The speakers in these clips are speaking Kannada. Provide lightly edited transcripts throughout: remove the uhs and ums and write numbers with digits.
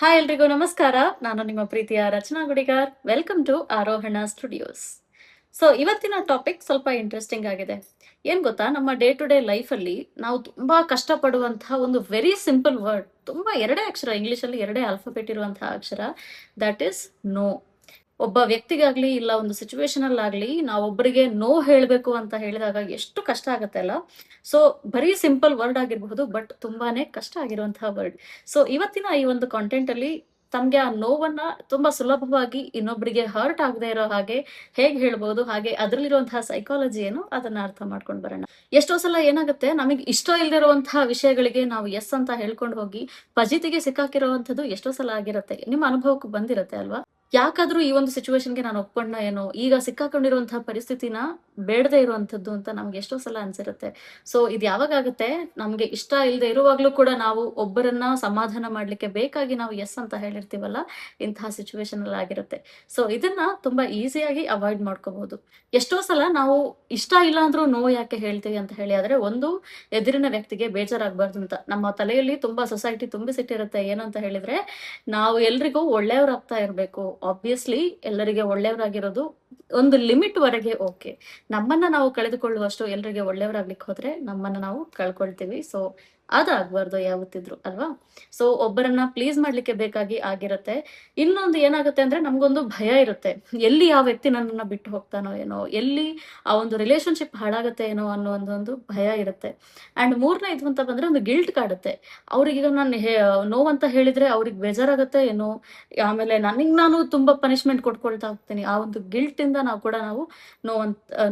ಹಾಯ್ ಎಲ್ರಿಗೂ ನಮಸ್ಕಾರ. ನಾನು ನಿಮ್ಮ ಪ್ರೀತಿಯ ರಚನಾ ಗುಡಿಗಾರ್. ವೆಲ್ಕಮ್ ಟು ಆರೋಹಣ ಸ್ಟುಡಿಯೋಸ್. ಸೊ ಇವತ್ತಿನ ಟಾಪಿಕ್ ಸ್ವಲ್ಪ ಇಂಟ್ರೆಸ್ಟಿಂಗ್ ಆಗಿದೆ. ಏನ್ ಗೊತ್ತಾ, ನಮ್ಮ ಡೇ ಟು ಡೇ ಲೈಫಲ್ಲಿ ನಾವು ತುಂಬಾ ಕಷ್ಟಪಡುವಂತಹ ಒಂದು ವೆರಿ ಸಿಂಪಲ್ ವರ್ಡ್, ತುಂಬಾ ಎರಡೇ ಅಕ್ಷರ, ಇಂಗ್ಲಿಷಲ್ಲಿ ಎರಡೇ ಆಲ್ಫಾಬೆಟ್ ಇರುವಂತಹ ಅಕ್ಷರ, ದಟ್ ಇಸ್ ನೋ. ಒಬ್ಬ ವ್ಯಕ್ತಿಗಾಗ್ಲಿ ಇಲ್ಲ ಒಂದು ಸಿಚುವೇಶನ್ ಅಲ್ಲಾಗ್ಲಿ ನಾವು ಒಬ್ಬರಿಗೆ ನೋ ಹೇಳಬೇಕು ಅಂತ ಹೇಳಿದಾಗ ಎಷ್ಟು ಕಷ್ಟ ಆಗತ್ತೆ ಅಲ್ಲ. ಸೊ ಬರೀ ಸಿಂಪಲ್ ವರ್ಡ್ ಆಗಿರಬಹುದು, ಬಟ್ ತುಂಬಾನೇ ಕಷ್ಟ ಆಗಿರುವಂತಹ ವರ್ಡ್. ಸೊ ಇವತ್ತಿನ ಈ ಒಂದು ಕಾಂಟೆಂಟ್ ಅಲ್ಲಿ ತಮ್ಗೆ ಆ ನೋವನ್ನ ತುಂಬಾ ಸುಲಭವಾಗಿ ಇನ್ನೊಬ್ಬರಿಗೆ ಹರ್ಟ್ ಆಗದೆ ಇರೋ ಹಾಗೆ ಹೇಗೆ ಹೇಳ್ಬಹುದು, ಹಾಗೆ ಅದರಲ್ಲಿರುವಂತಹ ಸೈಕಾಲಜಿ ಏನು ಅದನ್ನ ಅರ್ಥ ಮಾಡ್ಕೊಂಡು ಬರೋಣ. ಎಷ್ಟೋ ಸಲ ಏನಾಗುತ್ತೆ, ನಮಗೆ ಇಷ್ಟ ಇಲ್ದಿರುವಂತಹ ವಿಷಯಗಳಿಗೆ ನಾವು ಎಸ್ ಅಂತ ಹೇಳ್ಕೊಂಡು ಹೋಗಿ ಫಜೀತಿಗೆ ಸಿಕ್ಕಾಕಿರುವಂತದ್ದು ಎಷ್ಟೋ ಸಲ ಆಗಿರುತ್ತೆ. ನಿಮ್ಮ ಅನುಭವಕ್ಕೂ ಬಂದಿರುತ್ತೆ ಅಲ್ವಾ? ಯಾಕಾದ್ರೂ ಈ ಒಂದು ಸಿಚುವೇಶನ್ಗೆ ನಾನು ಒಪ್ಕೊಂಡ ಏನೋ, ಈಗ ಸಿಕ್ಕಾಕೊಂಡಿರುವಂತಹ ಪರಿಸ್ಥಿತಿನ ಬೇಡದೇ ಇರುವಂತದ್ದು ಅಂತ ನಮ್ಗೆ ಎಷ್ಟೋ ಸಲ ಅನ್ಸಿರುತ್ತೆ. ಸೊ ಇದು ಯಾವಾಗ ಆಗುತ್ತೆ, ನಮ್ಗೆ ಇಷ್ಟ ಇಲ್ಲದೆ ಇರುವಾಗ್ಲೂ ಕೂಡ ನಾವು ಒಬ್ಬರನ್ನ ಸಮಾಧಾನ ಮಾಡ್ಲಿಕ್ಕೆ ಬೇಕಾಗಿ ನಾವು ಎಸ್ ಅಂತ ಹೇಳಿರ್ತೀವಲ್ಲ, ಇಂತಹ ಸಿಚುವೇಶನ್ ಅಲ್ಲಿ ಆಗಿರುತ್ತೆ. ಸೊ ಇದನ್ನ ತುಂಬಾ ಈಸಿಯಾಗಿ ಅವಾಯ್ಡ್ ಮಾಡ್ಕೋಬಹುದು. ಎಷ್ಟೋ ಸಲ ನಾವು ಇಷ್ಟ ಇಲ್ಲ ಅಂದ್ರೂ ನೋ ಯಾಕೆ ಹೇಳ್ತೀವಿ ಅಂತ ಹೇಳಿ ಆದ್ರೆ, ಒಂದು ಎದುರಿನ ವ್ಯಕ್ತಿಗೆ ಬೇಜಾರಾಗಬಾರ್ದು ಅಂತ ನಮ್ಮ ತಲೆಯಲ್ಲಿ ತುಂಬಾ ಸೊಸೈಟಿ ತುಂಬಿಸಿಟ್ಟಿರುತ್ತೆ. ಏನು ಅಂತ ಹೇಳಿದ್ರೆ, ನಾವು ಎಲ್ರಿಗೂ ಒಳ್ಳೆಯವ್ರಾಗ್ತಾ ಇರ್ಬೇಕು. ಆಬ್ವಿಯಸ್ಲಿ ಎಲ್ಲರಿಗೆ ಒಳ್ಳೆಯವರಾಗಿರೋದು ಒಂದು ಲಿಮಿಟ್ ವರೆಗೆ ಓಕೆ. ನಮ್ಮನ್ನ ನಾವು ಕಳೆದುಕೊಳ್ಳುವಷ್ಟು ಎಲ್ರಿಗೆ ಒಳ್ಳೆಯವರಾಗ್ಲಿಕ್ಕೆ ಹೋದ್ರೆ ನಮ್ಮನ್ನ ನಾವು ಕಳ್ಕೊಳ್ತೀವಿ. ಸೊ ಅದಾಗ್ಬಾರ್ದು ಯಾವತ್ತಿದ್ರು ಅಲ್ವಾ? ಸೊ ಒಬ್ಬರನ್ನ ಪ್ಲೀಸ್ ಮಾಡ್ಲಿಕ್ಕೆ ಬೇಕಾಗಿ ಆಗಿರುತ್ತೆ. ಇನ್ನೊಂದು ಏನಾಗುತ್ತೆ ಅಂದ್ರೆ, ನಮ್ಗೊಂದು ಭಯ ಇರುತ್ತೆ, ಎಲ್ಲಿ ಆ ವ್ಯಕ್ತಿ ನನ್ನನ್ನ ಬಿಟ್ಟು ಹೋಗ್ತಾನೋ ಏನೋ, ಎಲ್ಲಿ ಆ ಒಂದು ರಿಲೇಶನ್ಶಿಪ್ ಹಾಳಾಗತ್ತೆ ಏನೋ ಅನ್ನೋ ಒಂದು ಭಯ ಇರುತ್ತೆ. ಅಂಡ್ ಮೂರನೇದು ಅಂತ ಬಂದ್ರೆ ಒಂದು ಗಿಲ್ಟ್ ಕಾಡುತ್ತೆ. ಅವ್ರಿಗೀಗ ನಾನು ನೋವಂತ ಹೇಳಿದ್ರೆ ಅವ್ರಿಗೆ ಬೇಜಾರಾಗತ್ತೆ ಏನೋ, ಆಮೇಲೆ ನನಗ್ ನಾನು ತುಂಬಾ ಪನಿಷ್ಮೆಂಟ್ ಕೊಟ್ಕೊಳ್ತಾ ಹೋಗ್ತೀನಿ. ಆ ಒಂದು ಗಿಲ್ಟ್ ಇಂದ ನಾವು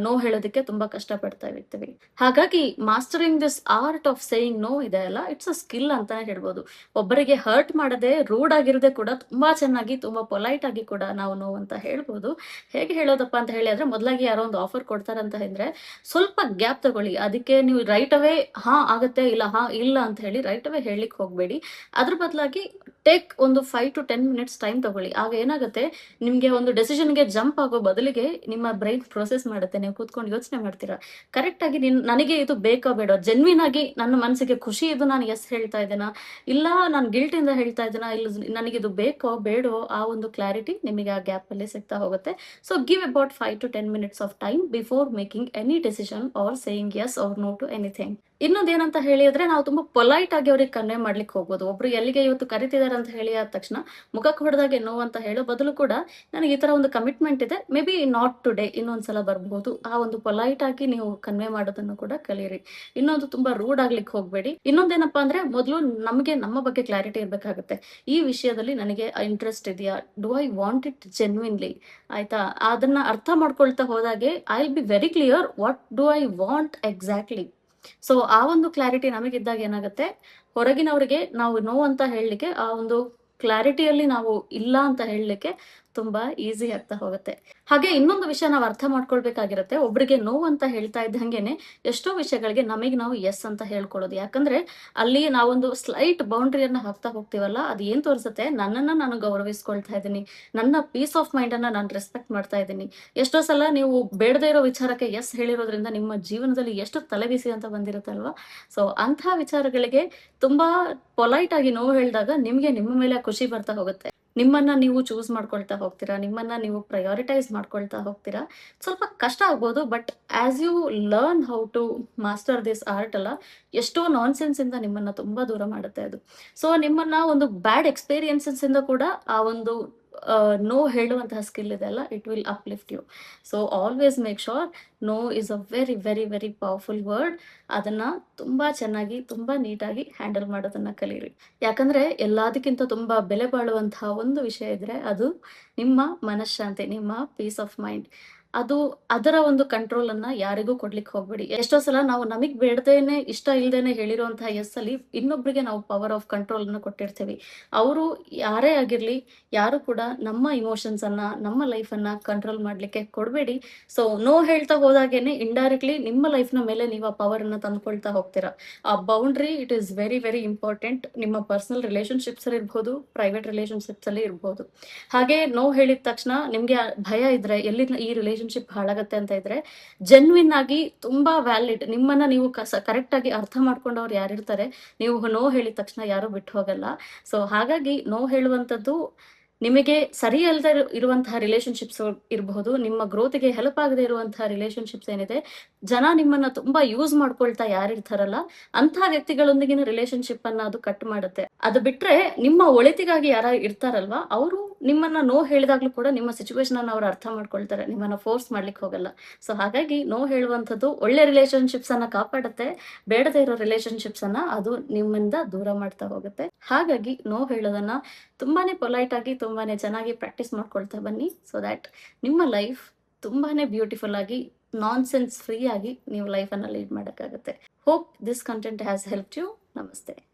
ನೋ ಹೇಳೋದಕ್ಕೆ ತುಂಬಾ ಕಷ್ಟ ಪಡ್ತಾ ಇರ್ತೀವಿ. ಹಾಗಾಗಿ mastering this art of saying no ಇದೆ ಅಲ್ಲ, ಇಟ್ಸ್ ಅ ಸ್ಕಿಲ್ ಅಂತಾನೆ ಹೇಳ್ಬೋದು. ಒಬ್ಬರಿಗೆ ಹರ್ಟ್ ಮಾಡದೆ, ರೂಡ್ ಆಗಿರದೆ ಕೂಡ ತುಂಬಾ ಚೆನ್ನಾಗಿ, ತುಂಬಾ ಪೊಲೈಟ್ ಆಗಿ ಕೂಡ ನಾವು ನೋ ಅಂತ ಹೇಳ್ಬೋದು. ಹೇಗೆ ಹೇಳೋದಪ್ಪ ಅಂತ ಹೇಳಿ ಆದ್ರೆ, ಮೊದಲಾಗಿ ಯಾರೋ ಒಂದು ಆಫರ್ ಕೊಡ್ತಾರಂತ ಹೇಳಿದ್ರೆ ಸ್ವಲ್ಪ ಗ್ಯಾಪ್ ತಗೊಳ್ಳಿ. ಅದಕ್ಕೆ ನೀವು ರೈಟ್ ಅವೇ ಹಾ ಆಗತ್ತೆ, ಇಲ್ಲ ಹಾ ಇಲ್ಲ ಅಂತ ಹೇಳಿ ರೈಟ್ ಅವೇ ಹೇಳಲಿಕ್ಕೆ ಹೋಗ್ಬೇಡಿ. ಅದ್ರ ಬದಲಾಗಿ ಟೇಕ್ ಒಂದು 5 to 10 minutes ಟೈಮ್ ತಗೊಳ್ಳಿ. ಆಗ ಏನಾಗುತ್ತೆ, ನಿಮ್ಗೆ ಒಂದು ಡೆಸಿಷನ್ಗೆ ಜಂಪ್ ಆಗೋ ಬದಲಿಗೆ ನಿಮ್ಮ ಬ್ರೈನ್ ಪ್ರೊಸೆಸ್ ಮಾಡುತ್ತೆ. ನೀವು ಕೂತ್ಕೊಂಡು ಯೋಚನೆ ಮಾಡ್ತೀರಾ, ಕರೆಕ್ಟ್ ಆಗಿ ನನಗೆ ಇದು ಬೇಕಾ ಬೇಡ, ಜೆನ್ವಿನ್ ಆಗಿ ನನ್ನ ಮನಸ್ಸಿಗೆ ಖುಷಿ ಇದು ನಾನು ಎಸ್ ಹೇಳ್ತಾ ಇದ್ದೇನಾ, ಇಲ್ಲ ನಾನು ಗಿಲ್ಟ್ ಇಂದ ಹೇಳ್ತಾ ಇದ್ದೇನಾ, ಇಲ್ಲ ನನಗಿದು ಬೇಕೋ ಬೇಡೋ, ಆ ಒಂದು ಕ್ಲಾರಿಟಿ ನಿಮಗೆ ಆ ಗ್ಯಾಪ್ ಅಲ್ಲಿ ಸಿಗ್ತಾ ಹೋಗುತ್ತೆ. So give about 5 to 10 minutes of time before making any decision or saying yes or no to anything. ಇನ್ನೊಂದು ಏನಂತ ಹೇಳಿದ್ರೆ, ನಾವು ತುಂಬಾ ಪೊಲೈಟ್ ಆಗಿ ಅವ್ರಿಗೆ ಕನ್ವೆ ಮಾಡ್ಲಿಕ್ಕೆ ಹೋಗ್ಬೋದು. ಒಬ್ರು ಎಲ್ಲಿಗೆ ಇವತ್ತು ಕರಿತಿದಾರೆ ಅಂತ ಹೇಳಿ ಆದ ತಕ್ಷಣ ಮುಖಕ್ಕೆ ಹೊಡೆದಾಗೆ ನೋ ಅಂತ ಹೇಳೋ ಬದಲು ಕೂಡ, ನನಗೆ ಈ ತರ ಒಂದು ಕಮಿಟ್ಮೆಂಟ್ ಇದೆ, ಮೇ ಬಿ ನಾಟ್ ಟುಡೇ, ಇನ್ನೊಂದ್ಸಲ ಬರ್ಬಹುದು, ಆ ಒಂದು ಪೊಲೈಟ್ ಆಗಿ ನೀವು ಕನ್ವೆ ಮಾಡೋದನ್ನು ಕೂಡ ಕಲೀರಿ. ಇನ್ನೊಂದು, ತುಂಬಾ ರೂಡ್ ಆಗ್ಲಿಕ್ಕೆ ಹೋಗ್ಬೇಡಿ. ಇನ್ನೊಂದೇನಪ್ಪಾ ಅಂದ್ರೆ, ಮೊದಲು ನಮಗೆ ನಮ್ಮ ಬಗ್ಗೆ ಕ್ಲಾರಿಟಿ ಇರ್ಬೇಕಾಗುತ್ತೆ. ಈ ವಿಷಯದಲ್ಲಿ ನನಗೆ ಇಂಟ್ರೆಸ್ಟ್ ಇದೆಯಾ, ಡು ಐ ವಾಂಟ್ ಇಟ್ ಜೆನ್ವಿನ್ಲಿ, ಆಯ್ತಾ? ಅದನ್ನ ಅರ್ಥ ಮಾಡ್ಕೊಳ್ತಾ ಹೋದಾಗೆ I will be very clear what do I want exactly. So ಆ ಒಂದು ಕ್ಲಾರಿಟಿ ನಮಗಿದ್ದಾಗ ಏನಾಗುತ್ತೆ, ಹೊರಗಿನವರಿಗೆ ನಾವು ನೋ ಅಂತ ಹೇಳಲಿಕ್ಕೆ, ಆ ಒಂದು ಕ್ಲಾರಿಟಿಯಲ್ಲಿ ನಾವು ಇಲ್ಲ ಅಂತ ಹೇಳಲಿಕ್ಕೆ ತುಂಬಾ ಈಸಿ ಆಗ್ತಾ ಹೋಗುತ್ತೆ. ಹಾಗೆ ಇನ್ನೊಂದು ವಿಷಯ ನಾವು ಅರ್ಥ ಮಾಡ್ಕೊಳ್ಬೇಕಾಗಿರುತ್ತೆ, ಒಬ್ರಿಗೆ ನೋ ಅಂತ ಹೇಳ್ತಾ ಇದ್ದಂಗೆನೆ ಎಷ್ಟೋ ವಿಷಯಗಳಿಗೆ ನಮಗೆ ನಾವು ಎಸ್ ಅಂತ ಹೇಳ್ಕೊಳ್ಳೋದು. ಯಾಕಂದ್ರೆ ಅಲ್ಲಿ ನಾವೊಂದು ಸ್ಲೈಟ್ ಬೌಂಡ್ರಿಯನ್ನ ಹಾಕ್ತಾ ಹೋಗ್ತೀವಲ್ಲ, ಅದು ಏನ್ ತೋರಿಸುತ್ತೆ, ನನ್ನನ್ನ ನಾನು ಗೌರವಿಸ್ಕೊಳ್ತಾ ಇದ್ದೀನಿ, ನನ್ನ ಪೀಸ್ ಆಫ್ ಮೈಂಡ್ ಅನ್ನ ನಾನು ರೆಸ್ಪೆಕ್ಟ್ ಮಾಡ್ತಾ ಇದ್ದೀನಿ. ಎಷ್ಟೋ ಸಲ ನೀವು ಬೇಡದೇ ಇರೋ ವಿಚಾರಕ್ಕೆ ಎಸ್ ಹೇಳಿರೋದ್ರಿಂದ ನಿಮ್ಮ ಜೀವನದಲ್ಲಿ ಎಷ್ಟು ತಲೆಬಿಸಿ ಅಂತ ಬಂದಿರುತ್ತಲ್ವಾ? ಸೊ ಅಂಥ ವಿಚಾರಗಳಿಗೆ ತುಂಬಾ ಪೊಲೈಟ್ ಆಗಿ ನೋ ಹೇಳಿದಾಗ ನಿಮ್ಗೆ ನಿಮ್ಮ ಮೇಲೆ ಖುಷಿ ಬರ್ತಾ ಹೋಗುತ್ತೆ. ನಿಮ್ಮನ್ನ ನೀವು ಚೂಸ್ ಮಾಡ್ಕೊಳ್ತಾ ಹೋಗ್ತೀರಾ, ನಿಮ್ಮನ್ನ ನೀವು ಪ್ರಯಾರಿಟೈಸ್ ಮಾಡ್ಕೊಳ್ತಾ ಹೋಗ್ತೀರಾ. ಸ್ವಲ್ಪ ಕಷ್ಟ ಆಗ್ಬೋದು, but as you learn how to master this art ಅಲ್ಲ, ಎಷ್ಟೋ ನಾನ್ಸೆನ್ಸ್ ಇಂದ ನಿಮ್ಮನ್ನ ತುಂಬಾ ದೂರ ಮಾಡುತ್ತೆ ಅದು. ಸೊ ನಿಮ್ಮನ್ನ ಒಂದು ಬ್ಯಾಡ್ ಎಕ್ಸ್ಪೀರಿಯನ್ಸಸ್ ಇಂದ ಕೂಡ ಆ ಒಂದು ನೋ ಹೇಳುವಂತಹ ಸ್ಕಿಲ್ ಇದೆ ಅಲ್ಲ, it will uplift you. So always make sure no is a very very very powerful word. ಅದನ್ನ ತುಂಬಾ ಚೆನ್ನಾಗಿ, ತುಂಬಾ ನೀಟಾಗಿ ಹ್ಯಾಂಡಲ್ ಮಾಡೋದನ್ನ ಕಲೀರಿ. ಯಾಕಂದ್ರೆ ಎಲ್ಲದಕ್ಕಿಂತ ತುಂಬಾ ಬೆಲೆ ಬಾಳುವಂತಹ ಒಂದು ವಿಷಯ ಇದ್ರೆ, ಅದು ನಿಮ್ಮ ಮನಃಶಾಂತಿ, ನಿಮ್ಮ ಪೀಸ್ ಆಫ್ ಮೈಂಡ್. ಅದು ಅದರ ಒಂದು ಕಂಟ್ರೋಲ್ ಅನ್ನ ಯಾರಿಗೂ ಕೊಡ್ಲಿಕ್ಕೆ ಹೋಗ್ಬೇಡಿ. ಎಷ್ಟೋ ಸಲ ನಾವು ನಮಗ್ ಬೇಡದೇನೆ, ಇಷ್ಟ ಇಲ್ದೇನೆ ಹೇಳಿರುವಂತಹ ಎಸ್ ಅಲ್ಲಿ ಇನ್ನೊಬ್ರಿಗೆ ನಾವು ಪವರ್ ಆಫ್ ಕಂಟ್ರೋಲ್ ಅನ್ನ ಕೊಟ್ಟಿರ್ತೀವಿ. ಅವರು ಯಾರೇ ಆಗಿರ್ಲಿ, ಯಾರು ಕೂಡ ನಮ್ಮ ಇಮೋಷನ್ಸ್ ಅನ್ನ, ನಮ್ಮ ಲೈಫ್ ಅನ್ನ ಕಂಟ್ರೋಲ್ ಮಾಡ್ಲಿಕ್ಕೆ ಕೊಡ್ಬೇಡಿ. ಸೊ ನೋ ಹೇಳ್ತಾ ಹೋದಾಗೇನೆ ಇಂಡೈರೆಕ್ಟ್ಲಿ ನಿಮ್ಮ ಲೈಫ್ ನ ಮೇಲೆ ನೀವು ಆ ಪವರ್ ಅನ್ನ ತಂದ್ಕೊಳ್ತಾ ಹೋಗ್ತೀರಾ. ಆ boundary it is very very important. ನಿಮ್ಮ ಪರ್ಸನಲ್ ರಿಲೇಶನ್ಶಿಪ್ಸ್ ಅಲ್ಲಿ ಇರ್ಬೋದು, ಪ್ರೈವೇಟ್ ರಿಲೇಶನ್ಶಿಪ್ಸ್ ಅಲ್ಲಿ ಇರ್ಬೋದು. ಹಾಗೆ ನೋ ಹೇಳಿದ ತಕ್ಷಣ ನಿಮ್ಗೆ ಭಯ ಇದ್ರೆ, ಎಲ್ಲಿ ಈ ರಿಲೇಶನ್ಶಿಪ್ ರಿಲೇಶನ್ಶಿಪ್ ಹಾಳಾಗತ್ತೆ ಅಂತ ಇದ್ರೆ, ಜೆನ್ವಿನ್ ಆಗಿ ತುಂಬಾ ವ್ಯಾಲಿಡ್ ನಿಮ್ಮನ್ನ ನೀವು ಕರೆಕ್ಟ್ ಆಗಿ ಅರ್ಥ ಮಾಡ್ಕೊಂಡವ್ರು ಯಾರಿರ್ತಾರೆ, ನೀವು ನೋ ಹೇಳಿದ ತಕ್ಷಣ ಯಾರು ಬಿಟ್ಟು ಹೋಗಲ್ಲ. ಸೊ ಹಾಗಾಗಿ ನೋ ಹೇಳುವಂಥದ್ದು ನಿಮಗೆ ಸರಿ ಅಲ್ಲದೆ ಇರುವಂತಹ ರಿಲೇಶನ್ಶಿಪ್ಸ್ ಇರಬಹುದು, ನಿಮ್ಮ ಗ್ರೋತ್ಗೆ ಹೆಲ್ಪ್ ಆಗದೆ ಇರುವಂತಹ ರಿಲೇಶನ್ಶಿಪ್ಸ್ ಏನಿದೆ, ಜನ ನಿಮ್ಮನ್ನ ತುಂಬಾ ಯೂಸ್ ಮಾಡ್ಕೊಳ್ತಾ ಯಾರಿರ್ತಾರಲ್ಲ, ಅಂತಹ ವ್ಯಕ್ತಿಗಳೊಂದಿಗಿನ ರಿಲೇಶನ್ಶಿಪ್ ಅನ್ನ ಅದು ಕಟ್ ಮಾಡುತ್ತೆ. ಅದು ಬಿಟ್ರೆ ನಿಮ್ಮ ಒಳಿತಿಗಾಗಿ ಯಾರು ಇರ್ತಾರಲ್ವಾ, ಅವರು ನಿಮ್ಮನ್ನ ನೋ ಹೇಳಿದಾಗ್ಲೂ ಕೂಡ ನಿಮ್ಮ ಸಿಚುವೇಶನ್ ಅನ್ನ ಅವ್ರು ಅರ್ಥ ಮಾಡ್ಕೊಳ್ತಾರೆ, ನಿಮ್ಮನ್ನ ಫೋರ್ಸ್ ಮಾಡ್ಲಿಕ್ಕೆ ಹೋಗಲ್ಲ. ಸೊ ಹಾಗಾಗಿ ನೋ ಹೇಳುವಂಥದ್ದು ಒಳ್ಳೆ ರಿಲೇಶನ್ಶಿಪ್ಸ್ ಅನ್ನ ಕಾಪಾಡುತ್ತೆ, ಬೇಡದೇ ಇರೋ ರಿಲೇಶನ್ಶಿಪ್ಸ್ ಅನ್ನ ಅದು ನಿಮ್ಮಿಂದ ದೂರ ಮಾಡ್ತಾ ಹೋಗುತ್ತೆ. ಹಾಗಾಗಿ ನೋ ಹೇಳೋದನ್ನ ತುಂಬಾನೇ ಪೊಲೈಟ್ ಆಗಿ ತುಂಬಾನೇ ಚೆನ್ನಾಗಿ ಪ್ರಾಕ್ಟೀಸ್ ಮಾಡ್ಕೊಳ್ತಾ ಬನ್ನಿ. ಸೊ ದ್ಯಾಟ್ ನಿಮ್ಮ ಲೈಫ್ ತುಂಬಾನೇ ಬ್ಯೂಟಿಫುಲ್ ಆಗಿ ನಾನ್ಸೆನ್ಸ್ ಫ್ರೀ ಆಗಿ ನೀವು ಲೈಫ್ ಅನ್ನ ಲೀಡ್ ಮಾಡೋಕ್ಕಾಗುತ್ತೆ. Hope this content has help you. ನಮಸ್ತೆ.